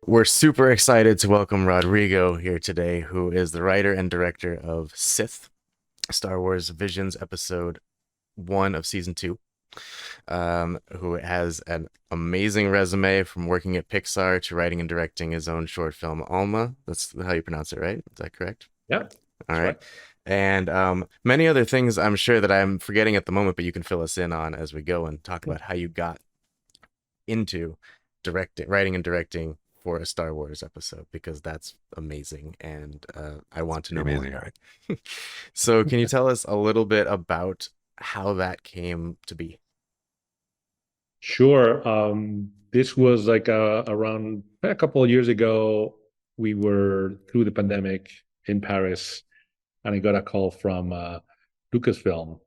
We're super excited to welcome Rodrigo here today, who is the writer and director of Sith, Star Wars Visions Episode 1 of Season 2, who has an amazing resume from working at Pixar to writing and directing his own short film, Alma. That's how you pronounce it, right? Is that correct? Yeah, All that's right. right. And many other things I'm sure that I'm forgetting at the moment, but you can fill us in on as we go and talk about how you got into writing and directing for a Star Wars episode because that's amazing and I want to know Pretty more. amazing. All right. So, can you tell us a little bit about how that came to be? Sure. This was like around a couple of years ago. We were through the pandemic in Paris, and I got a call from Lucasfilm.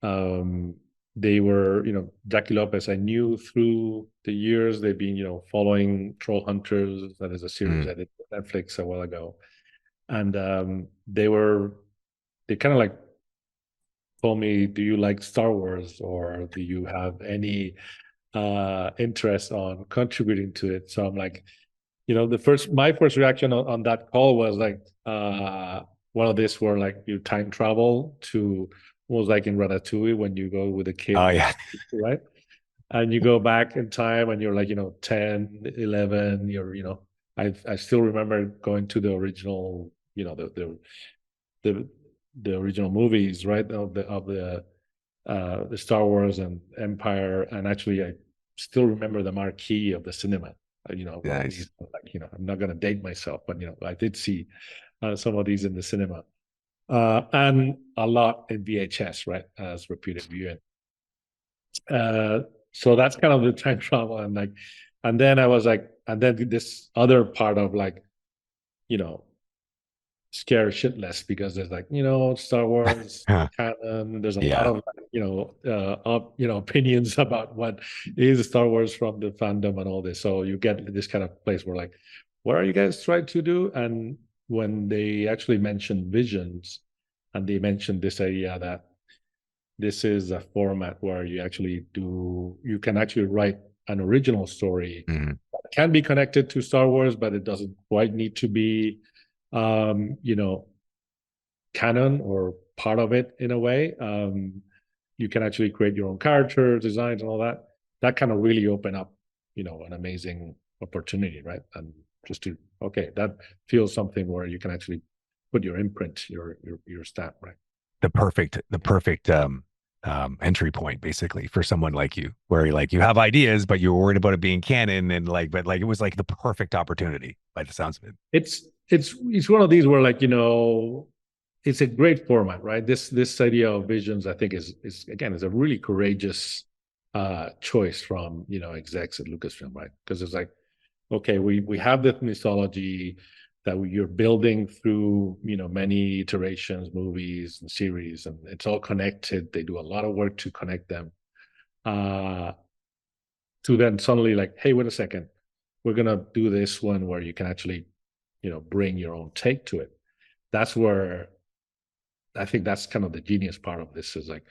Um, they were, Jackie Lopez. I knew through the years they've been, following Troll Hunters. That is a series Mm. I did for Netflix a while ago, and they kind of like told me, "Do you like Star Wars, or do you have any?" interest on contributing to it. So I'm like, the first my first reaction on that call was like one of these where like you time travel to almost like in Ratatouille when you go with a kid, Oh yeah. right? And you go back in time and you're like, 10, 11, I still remember going to the original, the the original movies, right? Of the Star Wars and Empire, and actually I still remember the marquee of the cinema. One of these, Nice. like, I'm not going to date myself, but I did see some of these in the cinema, and a lot in VHS, right, as repeated viewing. Uh, so that's kind of the time travel, and like, and then I was like, and then this other part of like, you know, scared shitless because there's like Star Wars Huh. canon. There's a lot Yeah. of opinions about what is Star Wars from the fandom and all this. So you get this kind of place where like, what are you guys trying to do? And when they actually mentioned visions, and they mentioned this idea that this is a format where you can actually write an original story Mm. that can be connected to Star Wars, but it doesn't quite need to be um, you know, canon or part of it in a way. You can actually create your own characters, designs, and all that. That kind of really open up, an amazing opportunity, right? And just to that feels something where you can actually put your imprint, your stamp, right? The perfect entry point basically for someone like you, where you like you have ideas, but you're worried about it being canon and like, but like it was like the perfect opportunity by the sounds of it. It's one of these where like it's a great format, right? This idea of visions, I think, is again is a really courageous choice from execs at Lucasfilm, right? Because it's like, okay, we have this mythology that you're building through many iterations, movies and series, and it's all connected. They do a lot of work to connect them. Uh, to then suddenly like, hey, wait a second, we're gonna do this one where you can actually bring your own take to it. That's where I think that's kind of the genius part of this is like,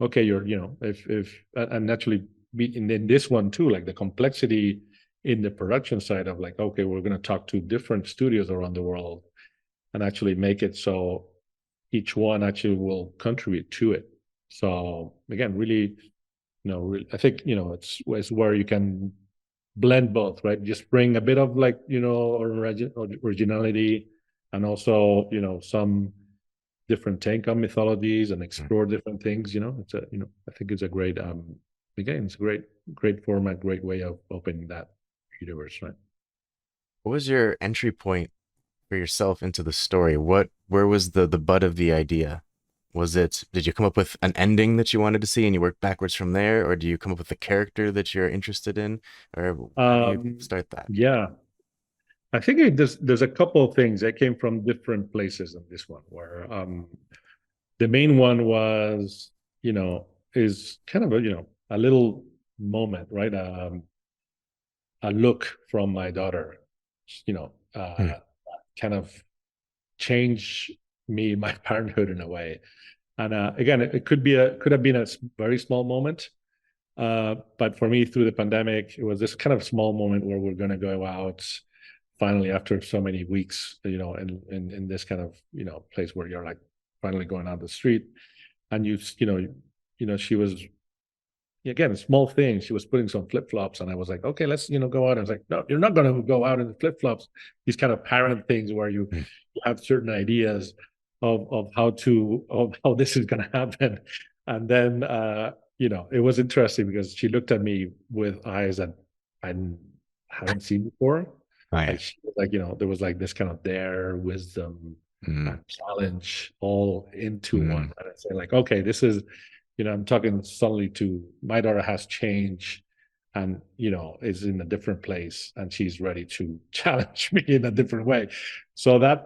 okay, you're, if, and naturally in this one too, like the complexity in the production side of like, okay, we're going to talk to different studios around the world and actually make it so each one actually will contribute to it. So again, really, I think, it's where you can blend both, right? Just bring a bit of like, originality and also, some different take on mythologies and Mm. explore different things. I think it's a great again, it's a great format, great way of opening that universe, right? What was your entry point for yourself into the story? Where was the butt of the idea? Did you come up with an ending that you wanted to see and you work backwards from there, or do you come up with a character that you're interested in, or how do you start that? Yeah, I think there's a couple of things that came from different places in this one where the main one was, is kind of a little moment, right? A look from my daughter, you know, Mm. kind of change me, my parenthood in a way. And again, it could have been a very small moment, but for me through the pandemic, it was this kind of small moment where we're going to go out finally, after so many weeks, in this kind of, place where you're like finally going out the street, and she was, again, a small thing. She was putting some flip flops, and I was like, okay, let's go out. I was like, no, you're not going to go out in the flip flops. These kind of parent things where you have certain ideas of how this is going to happen, and then it was interesting because she looked at me with eyes that I haven't seen before. Right. Like she was like, there was like this kind of dare, wisdom, and challenge all into one. And I say like, okay, this is, I'm talking suddenly to my daughter has changed and, is in a different place, and she's ready to challenge me in a different way. So that,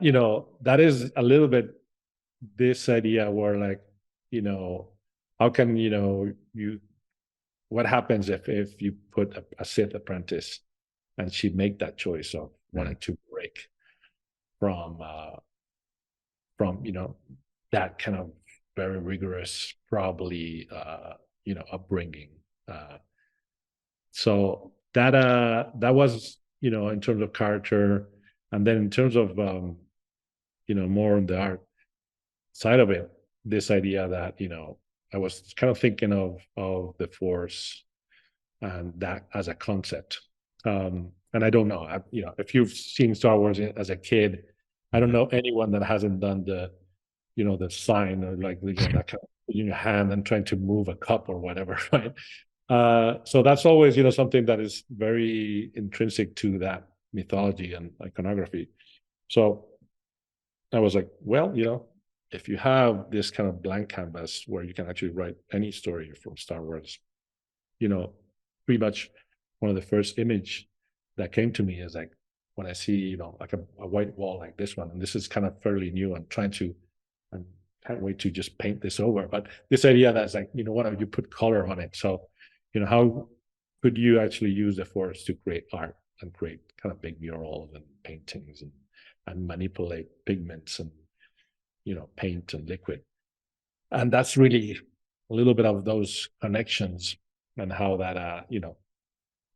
that is a little bit this idea where like, how can, what happens if you put a Sith apprentice and she make that choice of wanting to break from, that kind of very rigorous, probably, upbringing. So that was, in terms of character, and then in terms of, more on the art side of it, this idea that, I was kind of thinking of the Force and that as a concept. And I don't know, if you've seen Star Wars as a kid, I don't know anyone that hasn't done the sign, or like, that kind of in your hand and trying to move a cup or whatever, right? So that's always, something that is very intrinsic to that mythology and iconography. So I was like, well, if you have this kind of blank canvas where you can actually write any story from Star Wars, pretty much one of the first image that came to me is like when I see, like a white wall like this one, and this is kind of fairly new and can't wait to just paint this over. But this idea that's like, why don't you put color on it? So, how could you actually use the Force to create art and create kind of big murals and paintings and manipulate pigments and, paint and liquid? And that's really a little bit of those connections and how that,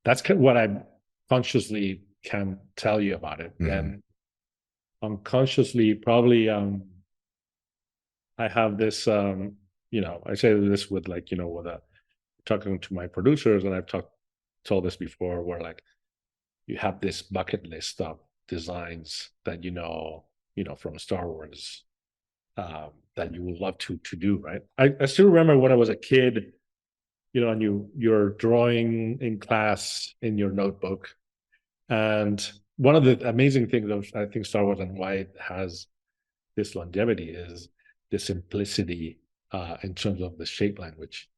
that's kind of what I consciously can tell you about it. Then unconsciously, probably, I have this, I say this with like, with talking to my producers, and I've told this before, where like you have this bucket list of designs that from Star Wars, that you would love to do, right? I still remember when I was a kid, and you're drawing in class in your notebook, and one of the amazing things of, I think, Star Wars and why it has this longevity is the simplicity, in terms of the shape language.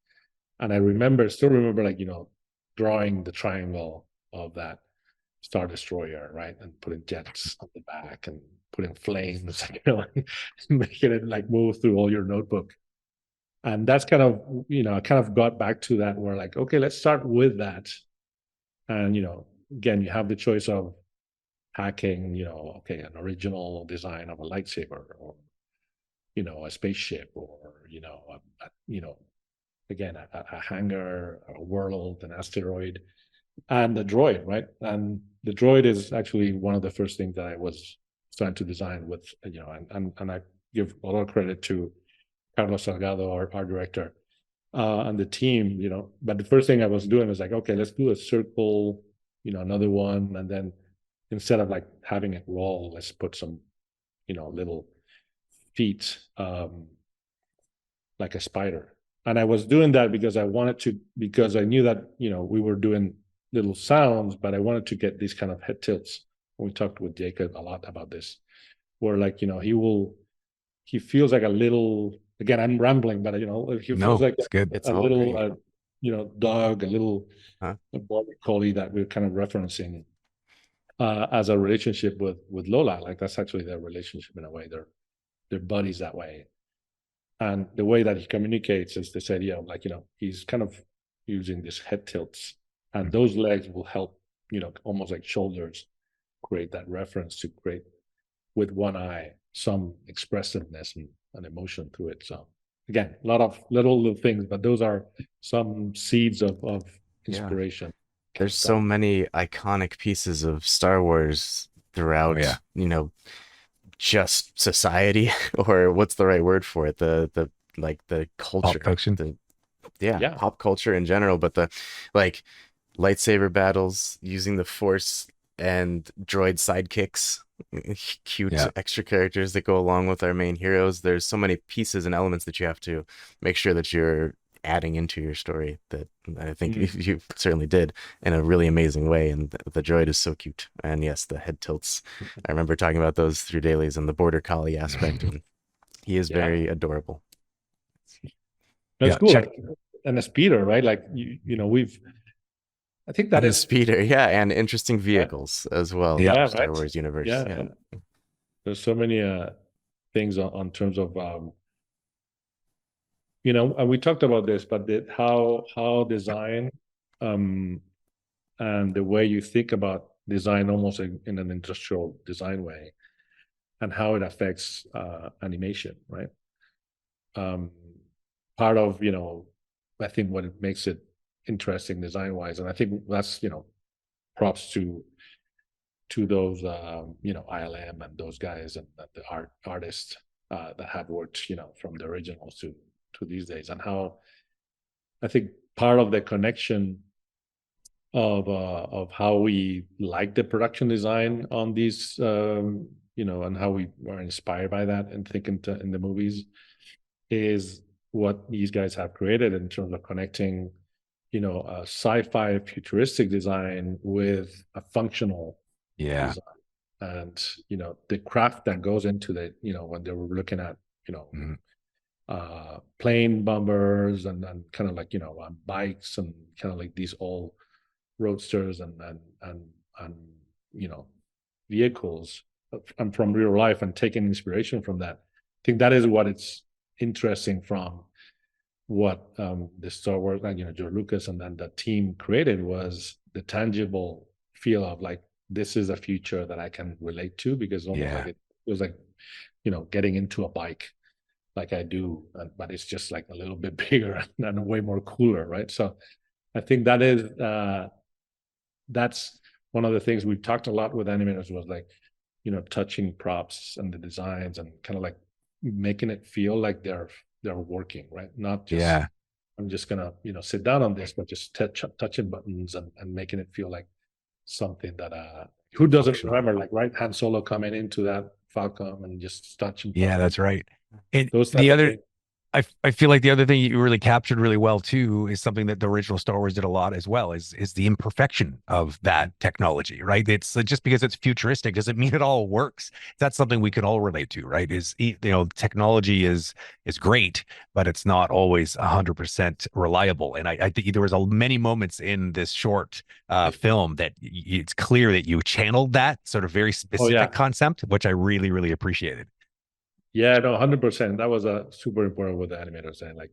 And I still remember like, drawing the triangle of that Star Destroyer, right? And putting jets on the back and putting flames, making it like move through all your notebook. And that's kind of, I kind of got back to that where like, okay, let's start with that. And, again, you have the choice of hacking, okay, an original design of a lightsaber, or, a spaceship, or, again, a hangar, a world, an asteroid, and the droid, right? And the droid is actually one of the first things that I was starting to design with, and I give a lot of credit to Carlos Salgado, our director, and the team, but the first thing I was doing was like, okay, let's do a circle, another one, and then instead of like having it roll, let's put some, little feet, like a spider. And I was doing that because because I knew that, we were doing little sounds, but I wanted to get these kind of head tilts. We talked with Jacob a lot about this, where like, he feels like a little, again, I'm rambling, but he feels like it's good. It's a all little, great. dog, a little border collie that we're kind of referencing, as a relationship with Lola. Like that's actually their relationship in a way. They're buddies that way. And the way that he communicates is this idea of like, he's kind of using these head tilts, and those legs will help, almost like shoulders, create that reference to create with one eye some expressiveness and emotion through it. So again, a lot of little things, but those are some seeds of inspiration. There's so many iconic pieces of Star Wars throughout, yeah. just society, or what's the right word for it? The like the Pulp culture, Fiction. the yeah, Yeah. pop culture in general, but the like lightsaber battles using the force and droid sidekicks, cute Yeah. extra characters that go along with our main heroes. There's so many pieces and elements that you have to make sure that you're adding into your story that I think Mm. you certainly did in a really amazing way. And the droid is so cute. And yes, the head tilts. I remember talking about those through dailies and the border collie aspect, and he is Yeah. very adorable. That's Yeah. cool. Check. Like, and a speeder, right? Like I think that And the is, speeder, yeah, and interesting yeah, vehicles as well in Yeah. the yeah, Star right. Wars universe. Yeah. Yeah. There's so many things on terms of and we talked about this, but how design um and the way you think about design almost in an industrial design way, and how it affects animation, right? Um, Part of I think what it makes it interesting design wise, and I think that's props to those ILM and those guys and the artists that have worked from the originals to these days, and how I think part of the connection of how we like the production design on these and how we are inspired by that and think in the movies is what these guys have created in terms of connecting a sci-fi futuristic design with a functional Yeah. design, and the craft that goes into the when they were looking at Mhm. plane bombers and kind of like bikes and kind of like these old roadsters and you know vehicles and from real life, and taking inspiration from that. I think that is what it's interesting from what the Star Wars and George Lucas and then the team created, was the tangible feel of like, this is a future that I can relate to, because almost like Yeah. it was like getting into a bike like I do, but it's just like a little bit bigger and way more cooler, right? So I think that's one of the things we've talked a lot with animators, was like touching props and the designs and kind of like making it feel like they're working, right? Not just, Yeah. I'm just gonna sit down on this, but just touching buttons and making it feel like something that who doesn't Functional. remember, like, right, Han Solo coming into that Falcon and just touching Yeah, buttons, that's right. And those type the of other things. I feel like the other thing you really captured really well too is something that the original Star Wars did a lot as well, is the imperfection of that technology, right? It's just because it's futuristic doesn't mean it all works. That's something we can all relate to, right? Technology is great, but it's not always 100% reliable. And I think there was many moments in this short film that it's clear that you channeled that sort of very Oh specific yeah. concept, which I really, really appreciated. Yeah, no, 100%. That was a super important with the animators. And like,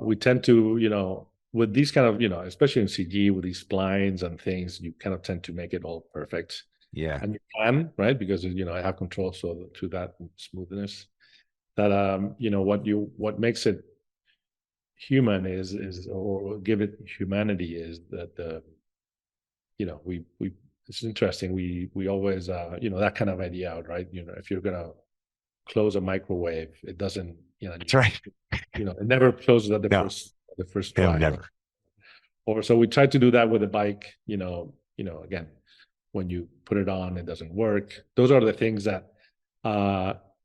we tend to, with these kind of, especially in CG with these splines and things, you kind of tend to make it all perfect. Yeah. And you can, right? Because, I have control so to that smoothness. That, what makes it human is, or give it humanity, is that we it's interesting. We always, that kind of idea out, right? If you're gonna close a microwave, it doesn't, That's right. it never closes at the No, first no, try, right? never. Or so we try to do that with a bike, again, when you put it on, it doesn't work. Those are the things that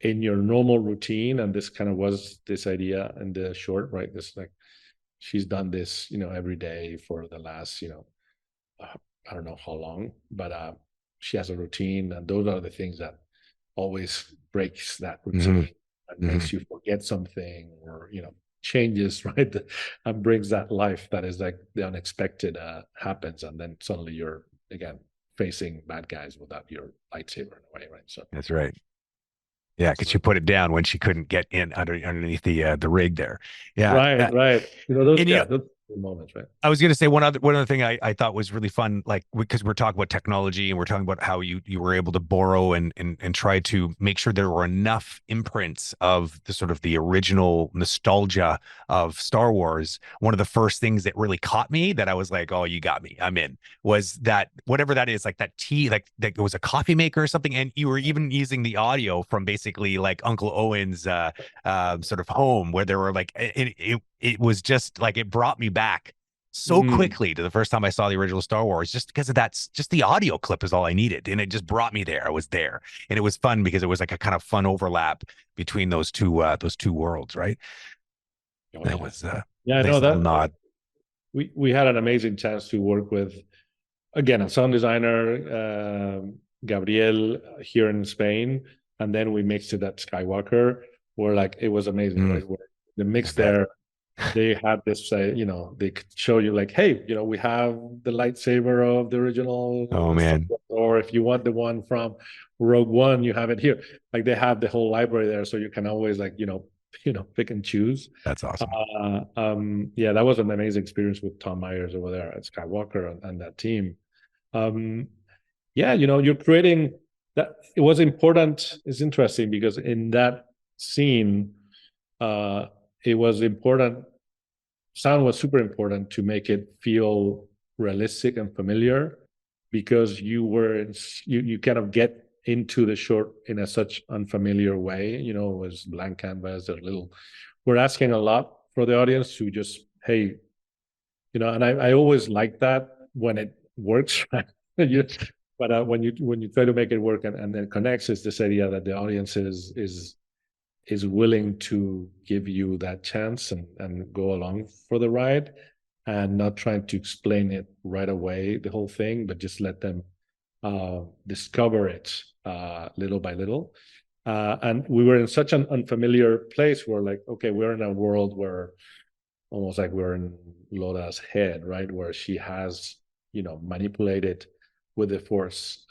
in your normal routine, and this kind of was this idea in the short, right? This, like, she's done this, every day for the last, I don't know how long, but she has a routine, and those are the things that always breaks that Hmm. routine and Hmm. makes you forget something, or changes, right? And brings that life that is like the unexpected happens, and then suddenly you're again facing bad guys without your lightsaber in a way, right? So That's right. Yeah, because she so put it down when she couldn't get in underneath the rig there. Yeah, right, right. Those, and yeah, moments, right? I was going to say one other thing I thought was really fun, like because we're talking about technology and we're talking about how you were able to borrow and try to make sure there were enough imprints of the sort of the original nostalgia of Star Wars. One of the first things that really caught me that I was like, oh, you got me, I'm in, was that whatever that is, like that tea, like that it was a coffee maker or something, and you were even using the audio from basically like Uncle Owen's sort of home, where there were like it was just like it brought me back so Mm. quickly to the first time I saw the original Star Wars, just because of that. Just the audio clip is all I needed, and it just brought me there. I was there, and it was fun because it was like a kind of fun overlap between those two worlds, right? Oh That yeah, was a yeah. I know nice little that nod. we had an amazing chance to work with, again, a sound designer, Gabriel, here in Spain, and then we mixed it at Skywalker, where like it was amazing, Mm, right? Where the I mix bet. there, they had this, they could show you like, hey, we have the lightsaber of the original, Oh man, or if you want the one from Rogue One, you have it here. Like they have the whole library there, so you can always like, pick and choose. that's awesome. Yeah, that was an amazing experience with Tom Myers over there at Skywalker and that team. Um, yeah, you're creating that. It was important. It's interesting because in that scene, uh, it was important. Sound was super important to make it feel realistic and familiar, because you kind of get into the short in a such unfamiliar way. It was blank canvas. There's little. We're asking a lot for the audience to just, hey, and I always like that when it works, right? But when you try to make it work and then connects, is this idea that the audience is willing to give you that chance and go along for the ride, and not trying to explain it right away, the whole thing, but just let them discover it little by little. And we were in such an unfamiliar place where, like, okay, we're in a world where almost like we're in Loda's head, right? Where she has, manipulated with the force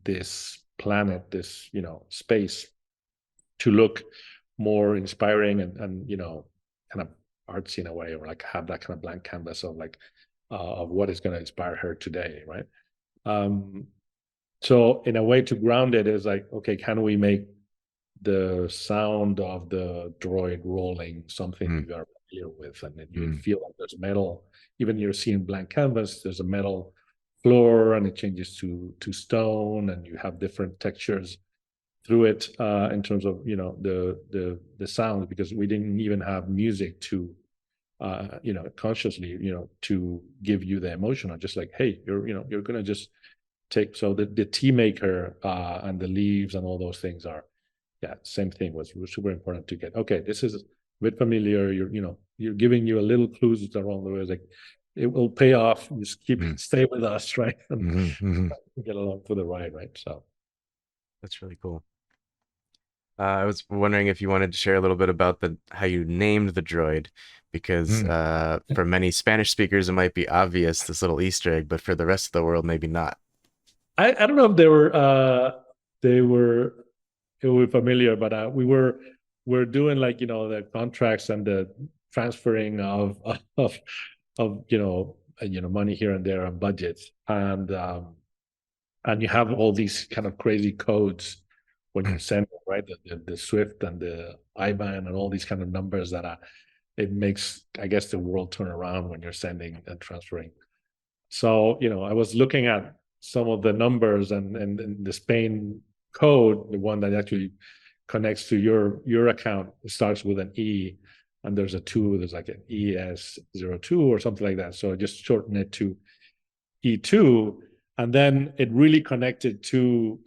this planet, this, space, to look more inspiring and kind of artsy in a way, or like have that kind of blank canvas of like of what is going to inspire her today, right? Um, so in a way to ground it is like, okay, can we make the sound of the droid rolling something Mm, you are familiar with, and then you mm, feel like there's metal. Even you're seeing blank canvas, there's a metal floor, and it changes to stone, and you have different textures through it in terms of the sound, because we didn't even have music to consciously to give you the emotion of just like, hey, you're gonna just take. So the tea maker and the leaves and all those things are, yeah, same thing, was super important to get. Okay, this is a bit familiar. You're giving you a little clues along the way. It's like it will pay off. Just keep mm, stay with us, right? And mm. get along for the ride, right? So That's really cool. I was wondering if you wanted to share a little bit about the how you named the droid, because Mm. for many Spanish speakers it might be obvious, this little Easter egg, but for the rest of the world maybe not. I don't know if they were familiar, but we're doing, like, the contracts and the transferring of money here and there on budgets, and you have all these kind of crazy codes when you Mm. send it, right? The Swift and the IBAN and all these kind of numbers that are, it makes, I guess, the world turn around when you're sending and transferring. So, I was looking at some of the numbers, and the Spain code, the one that actually connects to your account, it starts with an E, and there's a two, there's like an ES02 or something like that. So I just shorten it to E2, and then it really connected to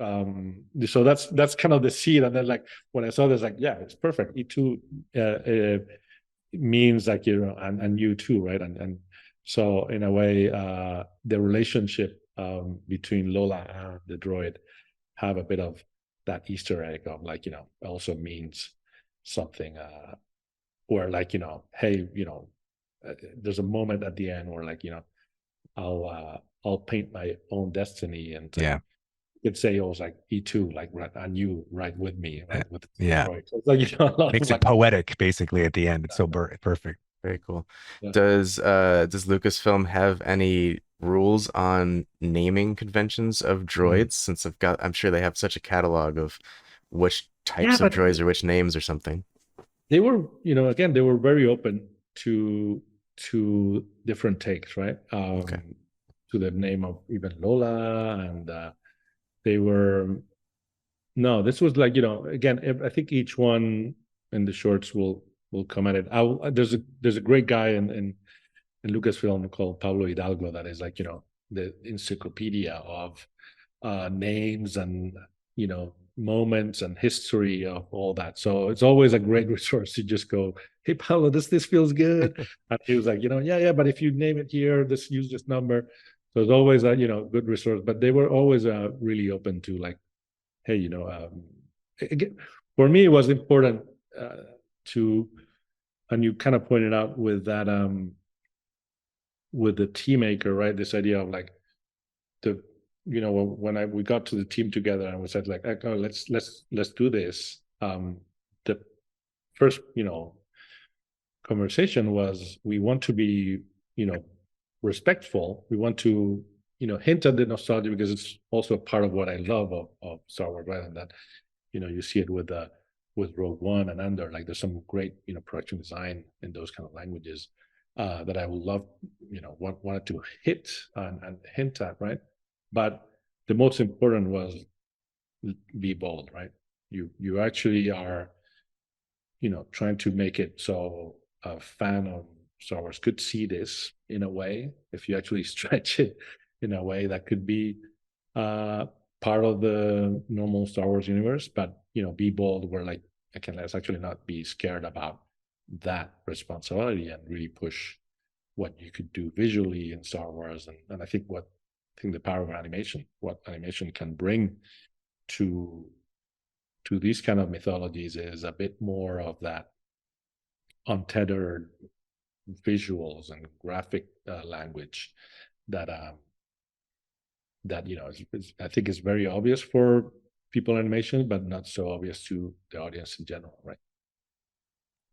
so that's kind of the seed. And then, like, when I saw this, like, yeah, it's perfect. E2 means like, and you too, right? And so in a way, the relationship between Lola and the droid have a bit of that Easter egg of, like, also means something, where, like, hey, there's a moment at the end where, like, I'll paint my own destiny, and Yeah. could say, oh, it's like E2, like, right, and you right with me, Uh, right, with yeah. droid. So it's like, a lot of Makes it like, poetic basically at the end. It's so perfect. Very cool. Yeah. Does Lucasfilm have any rules on naming conventions of droids? Since I'm sure they have such a catalog of which Yeah, types of but droids or which names or something. they were, again, they were very open to different takes, right? Okay. To the name of even Lola, and they were no. This was like, again, I think each one in the shorts will come at it. There's a great guy in Lucasfilm called Pablo Hidalgo that is like, the encyclopedia of names and moments and history of all that. So it's always a great resource to just go, hey Pablo, this feels good. And he was like, yeah, but if you name it here, use this number. So it's always a good resource. But they were always really open to like, hey, again, for me it was important to, and you kind of pointed out with that with the team maker, right? This idea of like the when we got to the team together and we said like, oh, let's do this. The first conversation was, we want to be respectful. We want to hint at the nostalgia, because it's also a part of what I love of Star Wars, right? And that you see it with Rogue One and Andor. Like there's some great production design in those kind of languages that I would love wanted to hit and hint at, right? But the most important was be bold, right? You actually are trying to make it so a fan of Star Wars could see this in a way, if you actually stretch it in a way that could be uh part of the normal Star Wars universe, but be bold, where like, okay, let's actually not be scared about that responsibility and really push what you could do visually in Star Wars. And I think the power of animation, what animation can bring to these kind of mythologies, is a bit more of that untethered visuals and graphic language that I think is very obvious for people in animation, but not so obvious to the audience in general, right?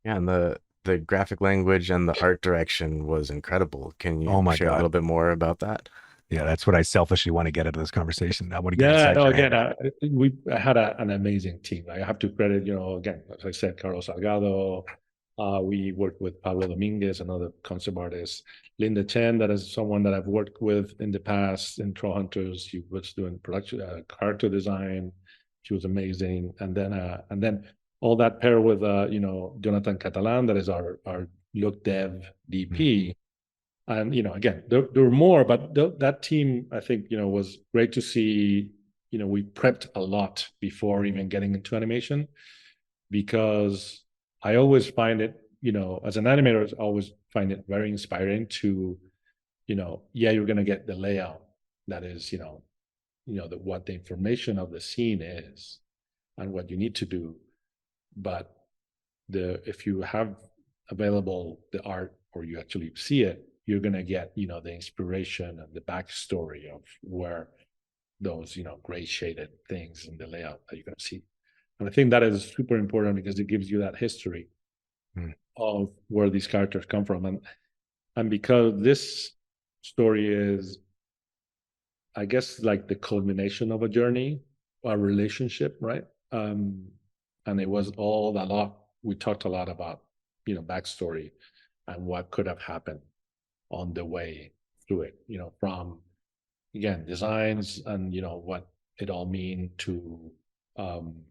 Yeah, and the graphic language and the art direction was incredible. Can Oh you my share a little God. bit more about that? Yeah, that's what I selfishly want to get out of this conversation. I want to get Yeah, inside no, your again, head. we had an amazing team. I have to credit, again, as I said, Carlos Salgado. We worked with Pablo Dominguez, another concept artist. Linda Chen, that is someone that I've worked with in the past in Troll Hunters. She was doing production, character design. She was amazing. And then all that paired with, Jonathan Catalan, that is our look dev Mm. DP. And again, there were more, but that team, I think, was great to see. We prepped a lot before even getting into animation, because I always find it, as an animator, I always find it very inspiring to, yeah, you're gonna get the layout that is, what the information of the scene is and what you need to do, but if you have available the art, or you actually see it, you're going to get the inspiration and the backstory of where those gray shaded things in the layout that you're going to see. And I think that is super important, because it gives you that history Mm. of where these characters come from. And because this story is, I guess, like the culmination of a journey, a relationship, right? And it was all a lot. We talked a lot about backstory and what could have happened on the way through it. From, again, designs and what it all mean to, um,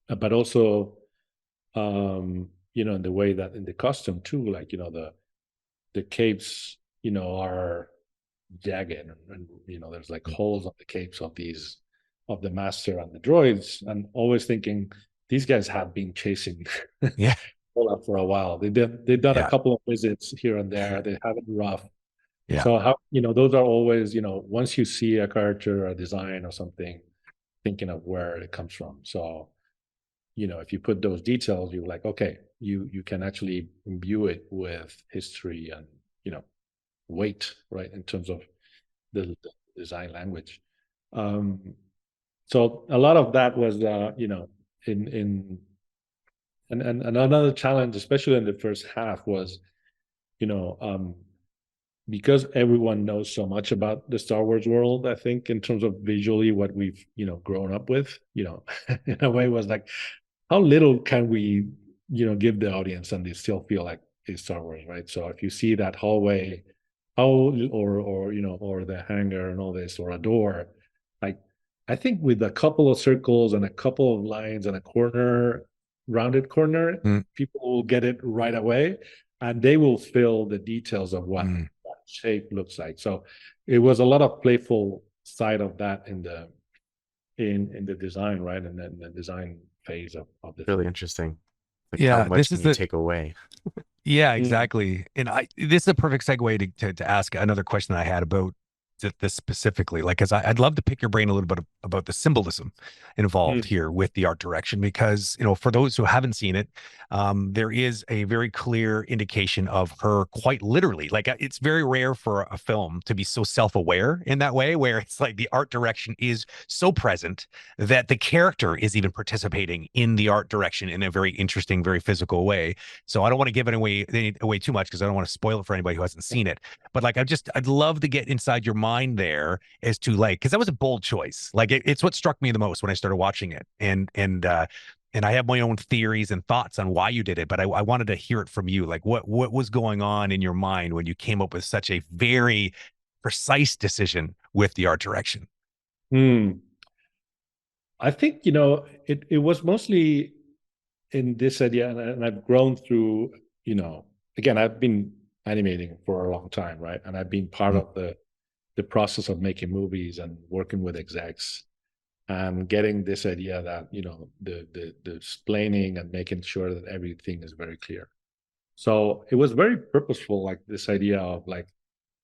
but also in the way that in the costume too, like the capes are jagged, and there's like holes on the capes of these, of the master and the droids, and always thinking these guys have been chasing Yeah. Olaf for a while. They've done a Yeah. couple of visits here and there. They have it rough. Yeah. So how those are always, once you see a character, a design or something, thinking of where it comes from. So if you put those details, you're like, okay, you can actually imbue it with history and weight, right, in terms of the design language. Um, so a lot of that was, in and another challenge, especially in the first half, was, you know, because everyone knows so much about the Star Wars world, I think in terms of visually what we've, grown up with, in a way was like, how little can we, give the audience and they still feel like it's Star Wars, right? So if you see that hallway, or the hangar and all this, or a door, like I think with a couple of circles and a couple of lines and a rounded corner, Mm, people will get it right away, and they will fill the details of what mm. that shape looks like. So it was a lot of playful side of that in the design, right? And then the design phase of the Really thing. interesting. Like how Yeah, much this can is you the take away? yeah, Mm, exactly. And this is a perfect segue to ask another question that I had about this specifically. Like, because I'd love to pick your brain a little bit about the symbolism involved mm, here with the art direction, because for those who haven't seen it, there is a very clear indication of her quite literally. Like, it's very rare for a film to be so self-aware in that way, where it's like the art direction is so present that the character is even participating in the art direction in a very interesting, very physical way. So I don't want to give it away too much, because I don't want to spoil it for anybody who hasn't seen it. But like, I'd love to get inside your mind there as to like, because that was a bold choice. Like, it's what struck me the most when I started watching it, and I have my own theories and thoughts on why you did it. But I wanted to hear it from you. Like, what was going on in your mind when you came up with such a very precise decision with the art direction? mm. I think, it was mostly in this idea, and I've grown through, again, I've been animating for a long time, right? And I've been part Mm, of the process of making movies and working with execs and getting this idea that, the explaining and making sure that everything is very clear. So it was very purposeful, like this idea of like,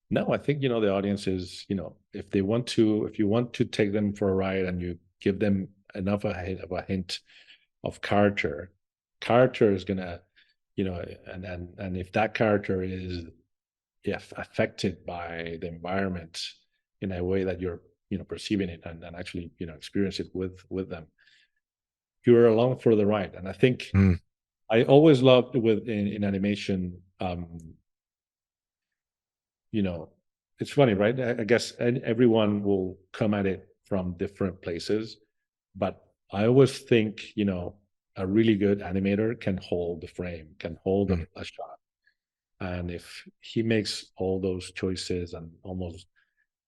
no, I think, the audience is, if you want to take them for a ride and you give them enough of a hint of character is gonna, and if that character is, if affected by the environment in a way that you're, perceiving it, and actually, experience it with them, you're along for the ride. And I think mm, I always loved in animation, you know, it's funny, right? I guess everyone will come at it from different places, but I always think, a really good animator can hold the frame, can hold mm, a shot. And if he makes all those choices and almost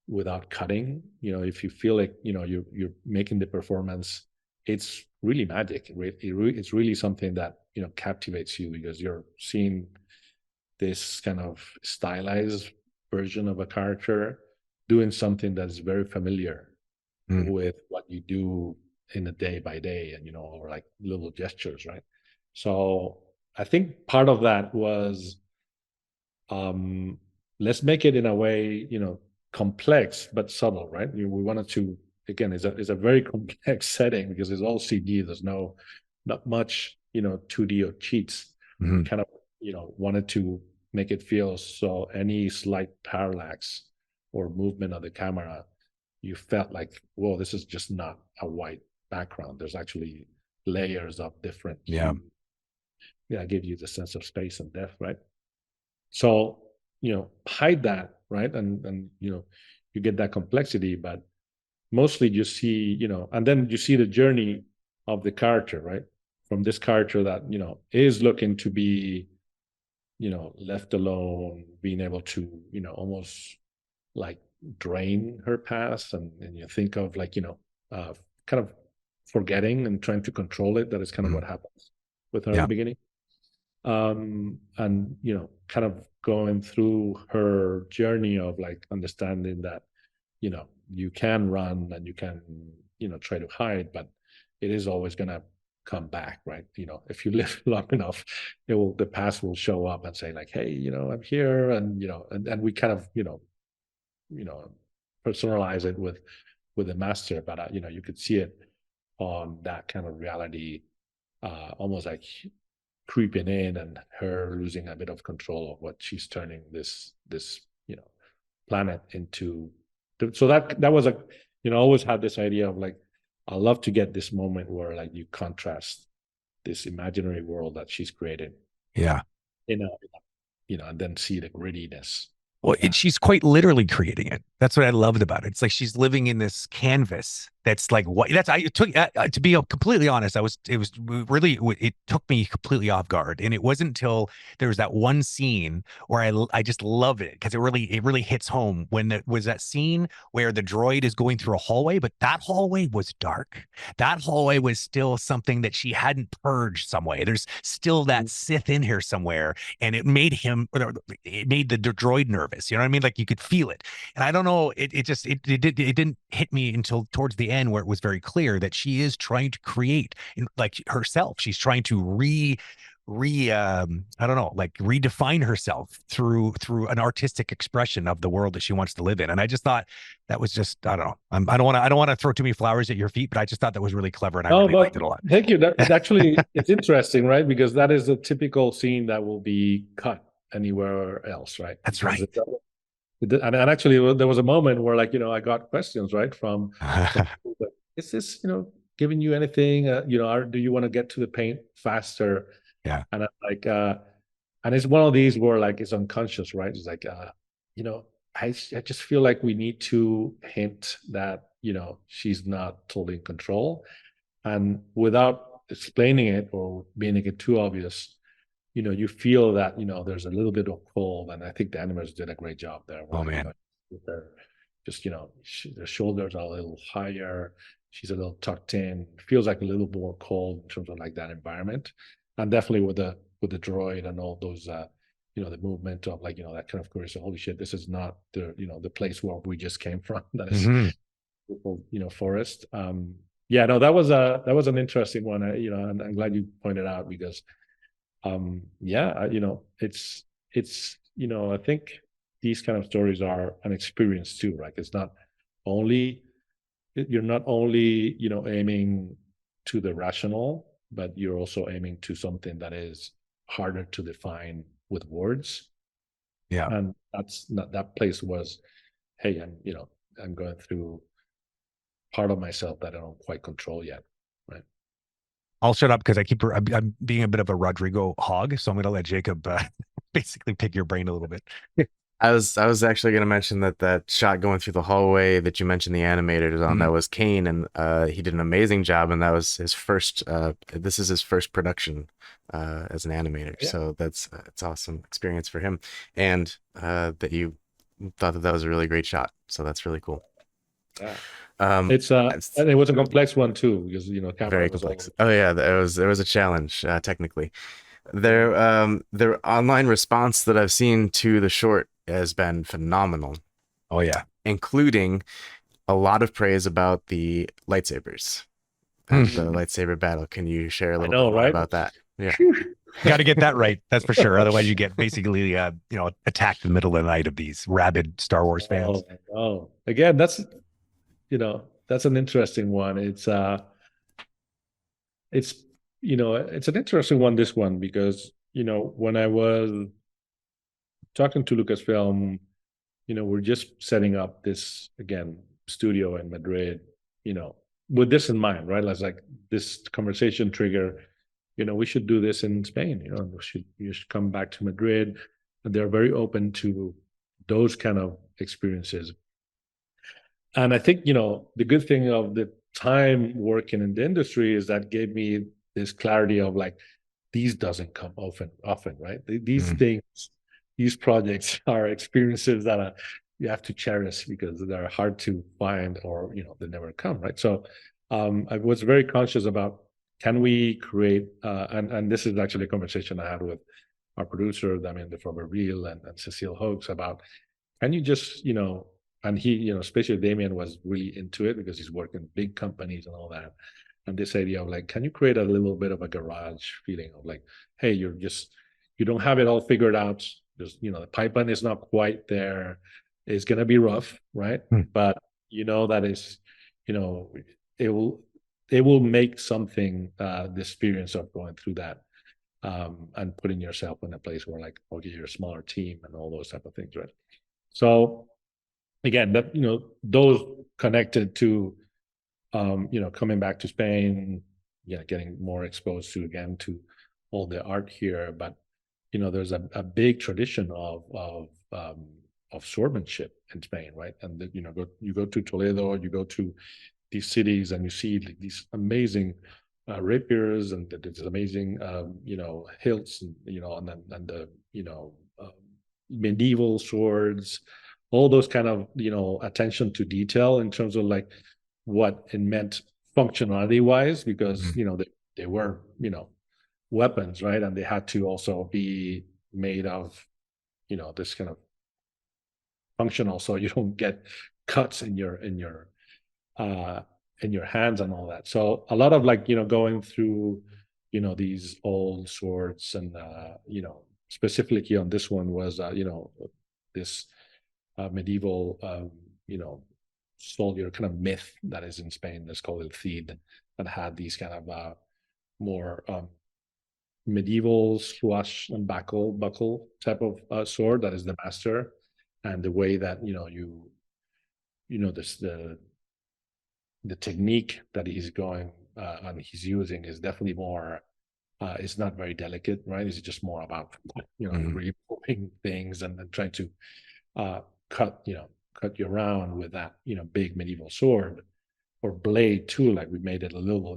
without cutting, if you feel like, you're making the performance, it's really magic. It's really something that, captivates you, because you're seeing this kind of stylized version of a character doing something that's very familiar mm. with what you do in a day by day, and or like little gestures, right? So I think part of that was, um let's make it in a way, complex but subtle, right? We wanted to, again, it's a very complex setting because it's all CG. There's not much, 2D or cheats. We Mhm. kind of, wanted to make it feel so any slight parallax or movement of the camera, you felt like, whoa, this is just not a white background. There's actually layers of different Yeah. hue. Yeah, give you the sense of space and depth, right? So, hide that, right? And you get that complexity, but mostly you see, and then you see the journey of the character, right? From this character that, is looking to be, left alone, being able to, almost like drain her past, and you think of like, kind of forgetting and trying to control it. That is kind of Mhm. what happens with her at the Yeah. beginning. And kind of going through her journey of like understanding that, you can run and you can, try to hide, but it is always going to come back, right? If you live long enough, the past will show up and say like, hey, I'm here. And and we kind of, you know personalize it with the master. But you could see it on that kind of reality, almost like creeping in, and her losing a bit of control of what she's turning this planet into. So that was always had this idea of like, I love to get this moment where like you contrast this imaginary world that she's created. Yeah. In a, and then see the grittiness. Well, Yeah. she's quite literally creating it. That's what I loved about it. It's like she's living in this canvas that's like what that's I it took to be completely honest. It was really it took me completely off guard, and it wasn't until there was that one scene where I just love it because it really hits home when it was that scene where the droid is going through a hallway, but that hallway was dark. That hallway was still something that she hadn't purged some way. There's still that Sith in here somewhere, and it made the droid nervous. You know what I mean? Like you could feel it. And I don't know, it didn't hit me until towards the end where it was very clear that she is trying to create like herself. She's trying to I don't know, like redefine herself through an artistic expression of the world that she wants to live in. And I just thought that was just, I don't know. I don't want to throw too many flowers at your feet, but I just thought that was really clever and I really liked it a lot. Thank you. It's interesting, right? Because that is a typical scene that will be cut anywhere else, right? That's because right. And actually, there was a moment where, like, I got questions, right, from people, like, is this, giving you anything? Do you want to get to the paint faster? Yeah. And I'm like, and it's one of these where, like, it's unconscious, right? It's like, I just feel like we need to hint that, she's not totally in control, and without explaining it or making it too obvious, you feel that, there's a little bit of cold, and I think the animators did a great job there. Oh, man. They're just, their shoulders are a little higher. She's a little tucked in. Feels like a little more cold in terms of like that environment, and definitely with the droid and all those, the movement of, like, that kind of curious. Holy shit, this is not the place where we just came from. That is, forest. Yeah, no, that was an interesting one. And I'm glad you pointed out, because it's I think these kind of stories are an experience too, right? You're not only aiming to the rational, but you're also aiming to something that is harder to define with words. Yeah. And that's not, that place was, hey, I'm going through part of myself that I don't quite control yet, right? I'll shut up because I'm being a bit of a Rodrigo hog, so I'm going to let Jacob basically pick your brain a little bit. I was actually going to mention that shot going through the hallway that you mentioned the animators on, that was Kane, and he did an amazing job, and that was his first this is his first production as an animator. Yeah. So it's awesome experience for him, and that you thought that was a really great shot. So that's really cool. Yeah. And it was a complex one too, because very complex. Oh yeah, there was a challenge technically. Their online response that I've seen to the short has been phenomenal. Oh yeah, including a lot of praise about the lightsabers and the lightsaber battle. Can you share a little bit more about that? Yeah. Got to get that right. That's for sure. Otherwise, you get basically, attacked in the middle of the night of these rabid Star Wars fans. Oh, again, that's an interesting one. It's an interesting one, this one, because, when I was talking to Lucasfilm, we're just setting up this, again, studio in Madrid, with this in mind, right? It's like this conversation trigger, we should do this in Spain, you should come back to Madrid. And they're very open to those kind of experiences. And I think, the good thing of the time working in the industry is that gave me this clarity of, like, these doesn't come often, right? These things, these projects are experiences that you have to cherish because they're hard to find, or, they never come, right? So I was very conscious about, can we create, and this is actually a conversation I had with our producer, Damien de Froberville and Cecile Hoax, about, can you just, and he, especially Damien was really into it because he's working big companies and all that. And this idea of, like, can you create a little bit of a garage feeling of, like, hey, you don't have it all figured out. There's, the pipeline is not quite there. It's going to be rough, right? But that is, it will make something, the experience of going through that, and putting yourself in a place where, like, okay, you're a smaller team and all those type of things, right? So again, that, those connected to, coming back to Spain, getting more exposed to again to all the art here. But there's a big tradition of swordsmanship in Spain, right? And you go to Toledo, you go to these cities, and you see like these amazing rapiers and these amazing hilts, and the medieval swords, all those kind of attention to detail in terms of like what it meant functionality wise, because they were weapons, right? And they had to also be made of this kind of functional, so you don't get cuts in your hands and all that. So a lot of like going through these old swords, and specifically on this one was this medieval soldier kind of myth that is in Spain. That's called el Cid, that had these kind of more medieval swoosh and buckle type of sword that is the master. And the way that this the technique that he's going and he's using is definitely more it's not very delicate, right? It's just more about removing things and then trying to cut you around with that big medieval sword or blade too. Like we made it a little,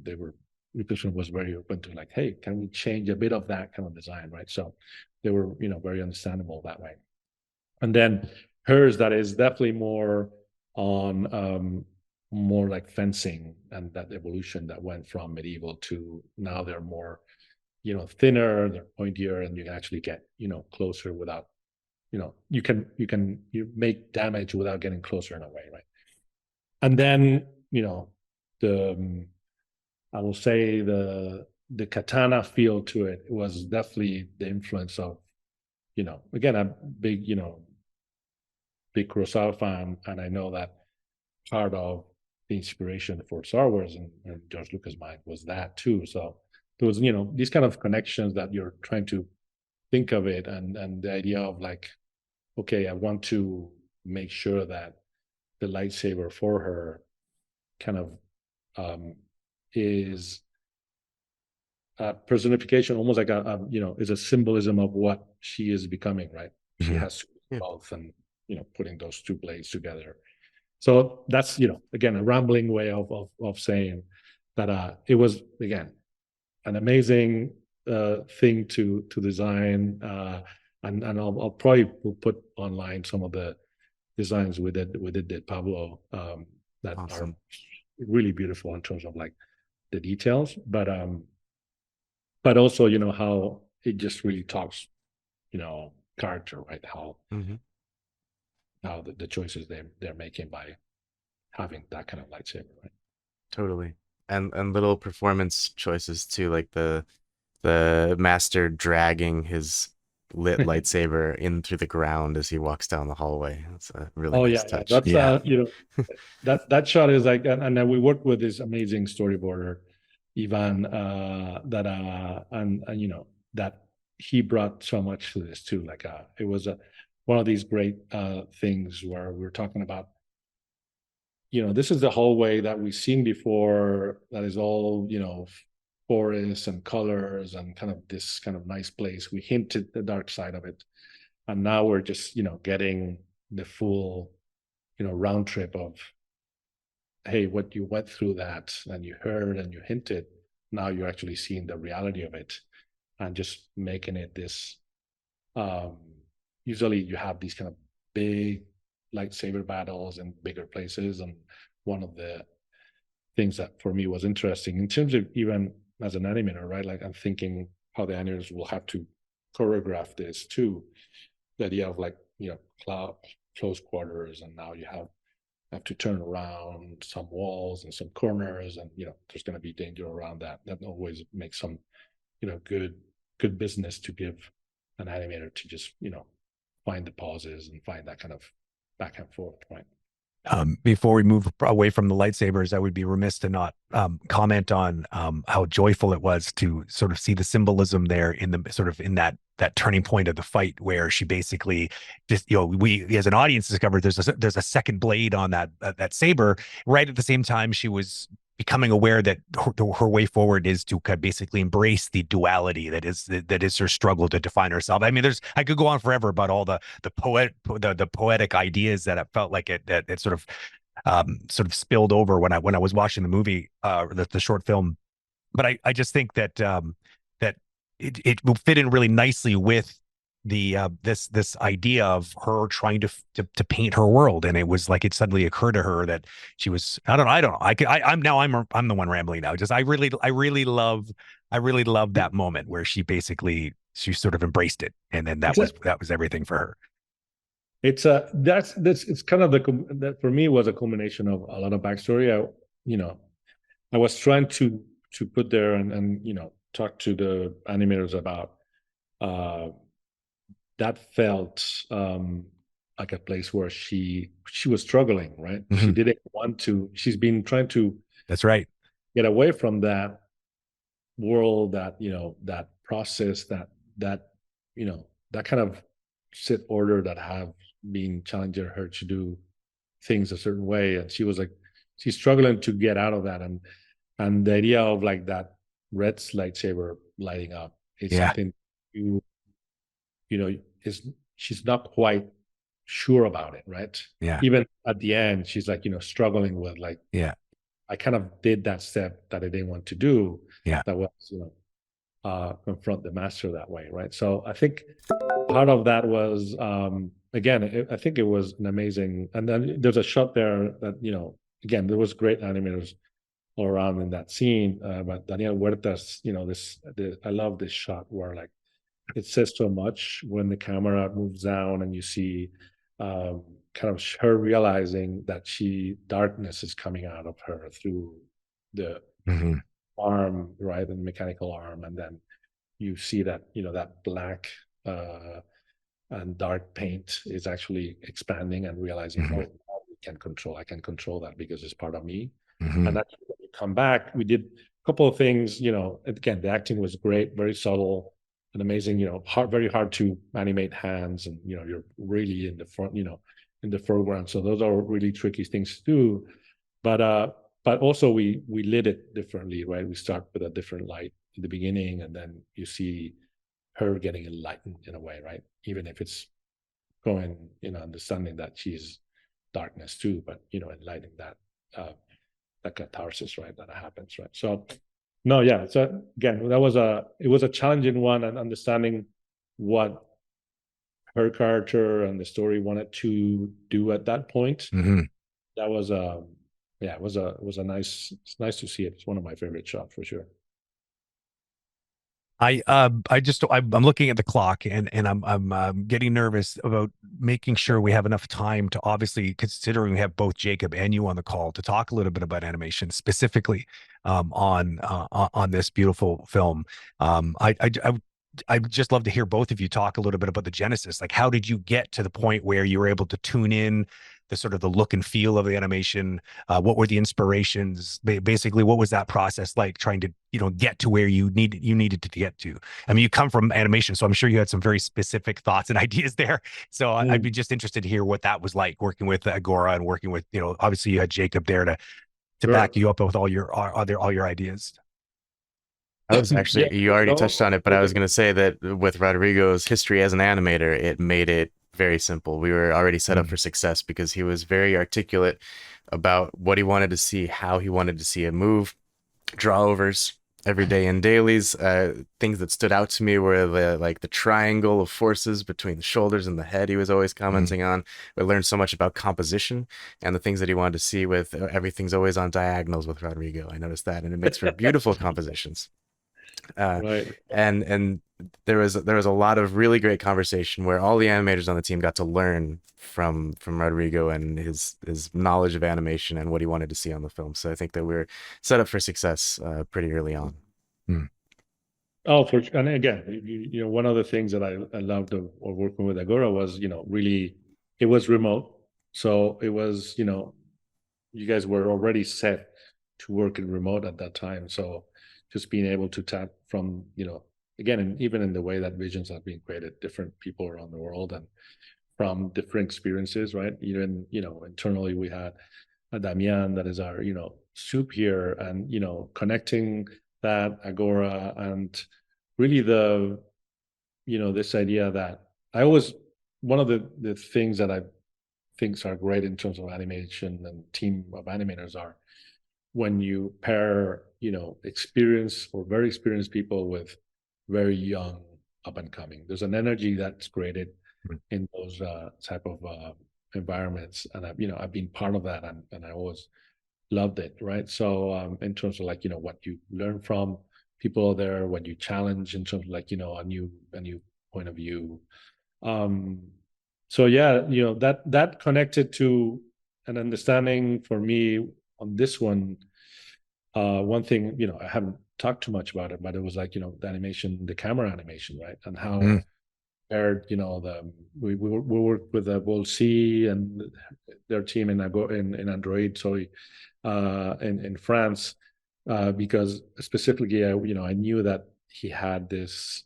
they were Nutrition was very open to like, hey, can we change a bit of that kind of design, right? So they were very understandable that way. And then hers, that is definitely more on more like fencing, and that evolution that went from medieval to now they're more thinner, they're pointier, and you can actually get closer without you make damage without getting closer in a way, right? And then the I will say the katana feel to it was definitely the influence of again, a big big Kurosawa fan, and I know that part of the inspiration for Star Wars and George Lucas' mind was that too. So there was these kind of connections that you're trying to think of it, and the idea of like, okay, I want to make sure that the lightsaber for her kind of is a personification, almost like is a symbolism of what she is becoming, right? She has to be both, and putting those two blades together. So that's again a rambling way of saying that it was again an amazing thing to design, and I'll probably will put online some of the designs we did Pablo that awesome. Are really beautiful in terms of like the details, but also how it just really talks character, right? How how the choices they're making by having that kind of lightsaber, right? Totally. And little performance choices too, like the master dragging his lit lightsaber in through the ground as he walks down the hallway. It's a really nice touch. That's that shot is like, and then we worked with this amazing storyboarder Ivan that and that he brought so much to this too. Like it was one of these great things where we're talking about this is the hallway that we've seen before, that is all forests and colors and kind of this kind of nice place. We hinted the dark side of it, and now we're just getting the full round trip of, hey, what you went through that and you heard and you hinted, now you're actually seeing the reality of it, and just making it this usually you have these kind of big lightsaber battles in bigger places. And one of the things that for me was interesting in terms of even as an animator, right? Like I'm thinking how the animators will have to choreograph this too. The idea of like, close quarters, and now you have to turn around some walls and some corners, and there's going to be danger around that. That always makes some good business to give an animator to just find the pauses and find that kind of back and forth, right? Before we move away from the lightsabers, I would be remiss to not comment on how joyful it was to sort of see the symbolism there in the sort of in that turning point of the fight, where she basically just we as an audience discovered there's a second blade on that saber right at the same time she was becoming aware that her way forward is to kind of basically embrace the duality that is her struggle to define herself. I mean, I could go on forever about all the poetic ideas that I felt like it sort of spilled over when I was watching the movie, the short film. But I just think that that it will fit in really nicely with the this idea of her trying to paint her world. And it was like it suddenly occurred to her that she was, I don't know, I'm the one rambling now. Just I really love that moment where she sort of embraced it, and then that was everything for her. It's that's it's kind of that for me was a culmination of a lot of backstory. I was trying to put there and talk to the animators about that felt like a place where she was struggling, right? Mm-hmm. She didn't want to. She's been trying to. That's right. Get away from that world, that that process, that that kind of Sith order that have been challenging her to do things a certain way, and she was like, she's struggling to get out of that, and the idea of like that red lightsaber lighting up is something is she's not quite sure about it, right? Yeah. Even at the end, she's like, struggling with like, yeah, I kind of did that step that I didn't want to do. Yeah. That was, confront the master that way, right? So I think part of that was, again, I think it was an amazing, and then there's a shot there that, again, there was great animators all around in that scene. But Daniel Huertas, I love this shot where like it says so much when the camera moves down and you see kind of her realizing that darkness is coming out of her through the arm, right, and mechanical arm, and then you see that that black and dark paint is actually expanding and realizing, oh, I can control that because it's part of me. And that's when you come back. We did a couple of things. Again, the acting was great, very subtle and amazing. Very hard to animate hands, and you're really in the front, in the foreground. So those are really tricky things to do. But also we lit it differently, right? We start with a different light in the beginning, and then you see her getting enlightened in a way, right? Even if it's going, understanding that she's darkness too, but enlightening that that catharsis, right? That happens, right? So no, yeah. So again, it was a challenging one, and understanding what her character and the story wanted to do at that point. That was it was a nice. It's nice to see it. It's one of my favorite shots for sure. I'm looking at the clock, and I'm getting nervous about making sure we have enough time to, obviously, considering we have both Jacob and you on the call, to talk a little bit about animation specifically on this beautiful film. I'd just love to hear both of you talk a little bit about the genesis. Like, how did you get to the point where you were able to tune in the sort of the look and feel of the animation? What were the inspirations? Basically, what was that process like, trying to get to where you needed to get to? I mean, you come from animation, so I'm sure you had some very specific thoughts and ideas there. So I'd be just interested to hear what that was like, working with Agora and working with, obviously you had Jacob there to back you up with all your ideas. I was actually, you already touched on it, but I was going to say that with Rodrigo's history as an animator, it made it very simple. We were already set up for success because he was very articulate about what he wanted to see, how he wanted to see it move, drawovers, everyday and dailies. Things that stood out to me were the triangle of forces between the shoulders and the head he was always commenting on. We learned so much about composition and the things that he wanted to see with everything's always on diagonals with Rodrigo. I noticed that, and it makes for beautiful compositions. Right. And there was a lot of really great conversation where all the animators on the team got to learn from Rodrigo and his knowledge of animation and what he wanted to see on the film. So I think that we're set up for success pretty early on. Oh, and again, one of the things that I loved of working with Agora was, really, it was remote. So it was, you guys were already set to work in remote at that time. So just being able to tap from, again, and even in the way that visions are being created, different people around the world and from different experiences, right? Even, internally we had a Damian that is our, soup here, and connecting that Agora, and really this idea that I always, one of the things that I think are great in terms of animation and team of animators are when you pair experienced or very experienced people with very young up and coming. There's an energy that's created in those type of environments, and I've been part of that, and I always loved it, right? So in terms of what you learn from people there, what you challenge in terms of a new point of view. So yeah, that connected to an understanding for me on this one. One thing, I haven't talked too much about it, but it was the animation, the camera animation, right? And how paired, we worked with the Vol C and their team in Android, sorry, in France, because specifically, I knew that he had this,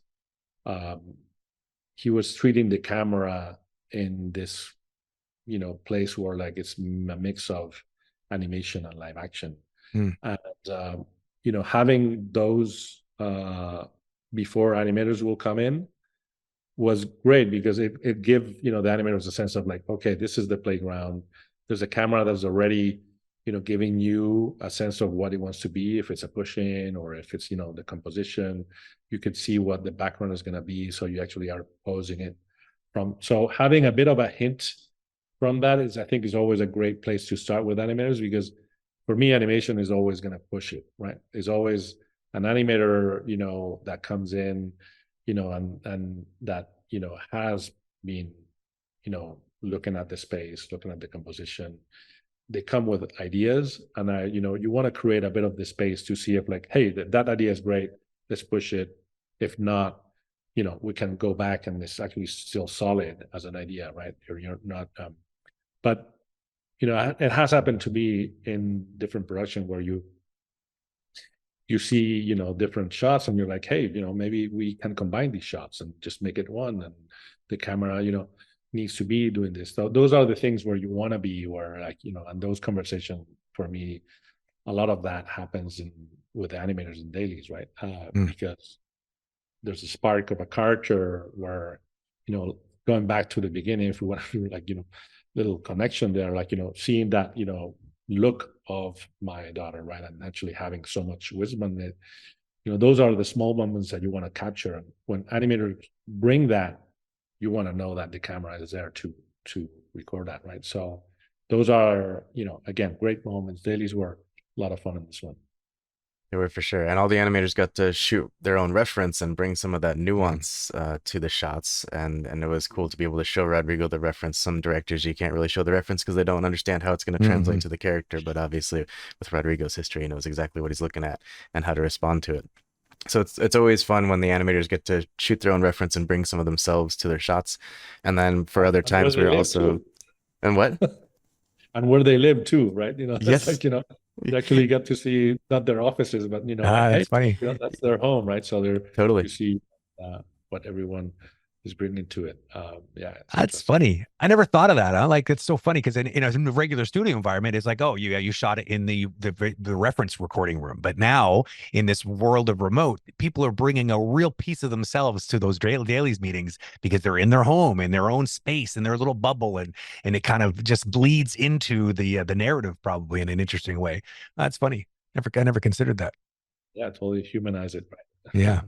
he was treating the camera in this, place where it's a mix of animation and live action. And, having those before animators will come in was great, because it give the animators a sense of okay, this is the playground. There's a camera that's already giving you a sense of what it wants to be, if it's a push in or if it's the composition. You could see what the background is going to be, so you actually are posing it from. So having a bit of a hint from that I think is always a great place to start with animators, because for me, animation is always going to push it, right? There's always an animator that comes in and that has been looking at the space, looking at the composition. They come with ideas, and you want to create a bit of the space to see if hey, that idea is great, let's push it. If not, we can go back and it's actually still solid as an idea, right? You're not but it has happened to me in different production where you see different shots, and you're like, hey, maybe we can combine these shots and just make it one, and the camera needs to be doing this. So those are the things where you want to be, where and those conversations, for me, a lot of that happens with animators and dailies, right? Because there's a spark of a character where going back to the beginning, if we want to do little connection there, seeing that look of my daughter, right, and actually having so much wisdom in it, those are the small moments that you want to capture. And when animators bring that, you want to know that the camera is there to record that, right? So those are again, great moments. Dailies were a lot of fun in this one. They were, for sure. And all the animators got to shoot their own reference and bring some of that nuance to the shots. And it was cool to be able to show Rodrigo the reference. Some directors, you can't really show the reference because they don't understand how it's going to translate to the character. But obviously, with Rodrigo's history, he knows exactly what he's looking at and how to respond to it. So it's always fun when the animators get to shoot their own reference and bring some of themselves to their shots. And then for other times, we're also... And what? And where they live too, right? That's Yes. you actually get to see not their offices, but that's hey, funny. that's their home, right? So Totally. you see what everyone is bringing to it. Yeah, that's funny. I never thought of that. It's so funny because in a regular studio environment, it's like, oh, you shot it in the reference recording room. But now in this world of remote, people are bringing a real piece of themselves to those dailies meetings because they're in their home, in their own space, in their little bubble, and it kind of just bleeds into the narrative probably in an interesting way. That's funny. I never considered that. Yeah, totally humanize it, right? Yeah.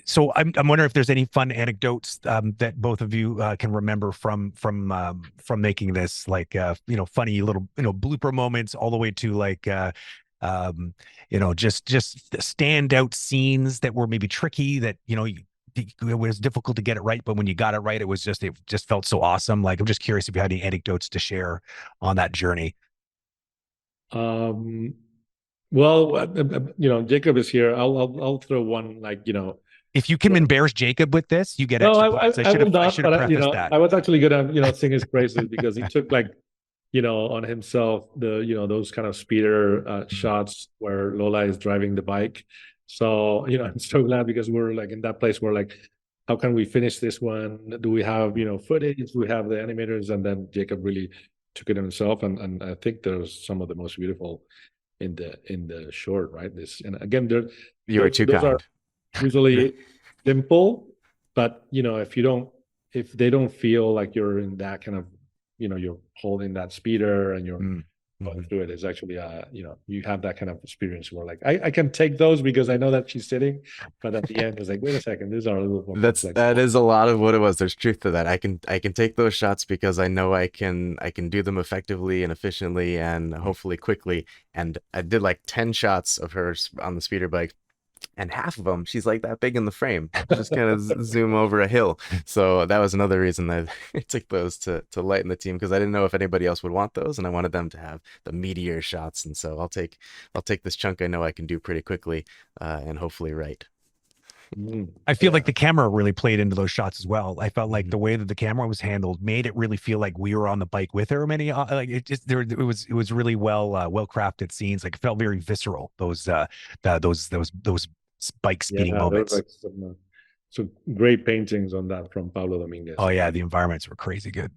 So I'm wondering if there's any fun anecdotes that both of you can remember from making this, funny little blooper moments, all the way to just standout scenes that were maybe tricky, that it was difficult to get it right, but when you got it right, it just felt so awesome. I'm just curious if you had any anecdotes to share on that journey. Well, Jacob is here. I'll throw one, If you can embarrass Jacob with this, you get no, extra points. I will I not, should have but prefaced that. I was actually gonna sing his praises because he took on himself those kind of speeder shots where Lola is driving the bike. So I'm so glad, because we're in that place where how can we finish this one? Do we have footage? Do we have the animators? And then Jacob really took it himself, and I think there's some of the most beautiful in the short, right? This, and again, You are too those are kind. usually simple, but if they don't feel like you're in that kind of, you're holding that speeder and you're going through it, is actually you have that kind of experience where like I can take those because I know that she's sitting, but at the end it's like, wait a second, these are a little more complex. That is a lot of what it was. There's truth to that. I can take those shots because I know I can do them effectively and efficiently and hopefully quickly. And I did like 10 shots of her on the speeder bike, and half of them she's like that big in the frame, just kind of zoom over a hill. So that was another reason that I took those to lighten the team, because I didn't know if anybody else would want those, and I wanted them to have the meteor shots. And so I'll take this chunk I know I can do pretty quickly, and hopefully right. I feel like the camera really played into those shots as well. I felt like the way that the camera was handled made it really feel like we were on the bike with her. Like it was really well crafted scenes. Like it felt very visceral. Those bike speeding moments. There was like some great paintings on that from Pablo Dominguez. Oh yeah, the environments were crazy good.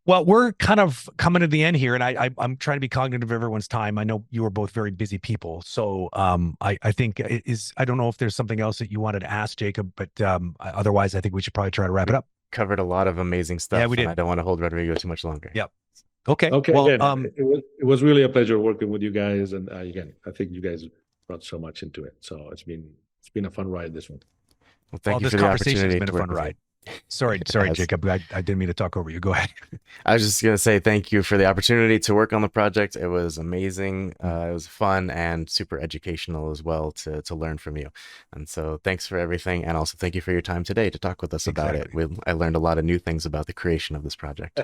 Well, we're kind of coming to the end here, and I'm trying to be cognitive of everyone's time. I know you are both very busy people, so I think I don't know if there's something else that you wanted to ask Jacob, but otherwise I think we should probably try to wrap it up. Covered a lot of amazing stuff. Yeah, we did. I don't want to hold Rodrigo too much longer. Yep. Okay. Well, it was really a pleasure working with you guys, and again, I think you guys brought so much into it. So it's been a fun ride, this one. Well, thank you for the opportunity. It's been a fun ride. Sorry, Jacob. I didn't mean to talk over you. Go ahead. I was just gonna say thank you for the opportunity to work on the project. It was amazing. It was fun and super educational as well to learn from you. And so thanks for everything, and also thank you for your time today to talk with us about it. I learned a lot of new things about the creation of this project.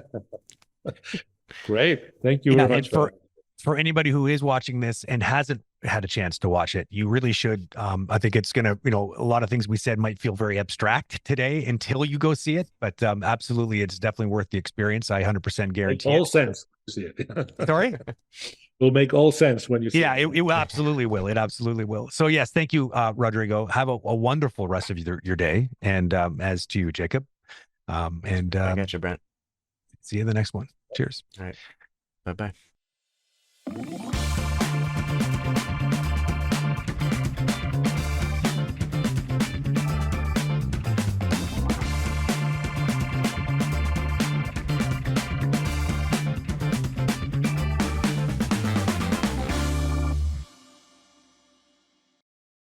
Great. Thank you very much. For anybody who is watching this and hasn't had a chance to watch it, you really should. I think it's going to, a lot of things we said might feel very abstract today until you go see it, but absolutely, it's definitely worth the experience. I 100% guarantee it. All sense to see it. Sorry? Will make all sense when you see it. It absolutely will. It absolutely will. So yes, thank you, Rodrigo. Have a wonderful rest of your day. And as to you, Jacob. I got you, Brent. See you in the next one. Cheers. All right. Bye-bye.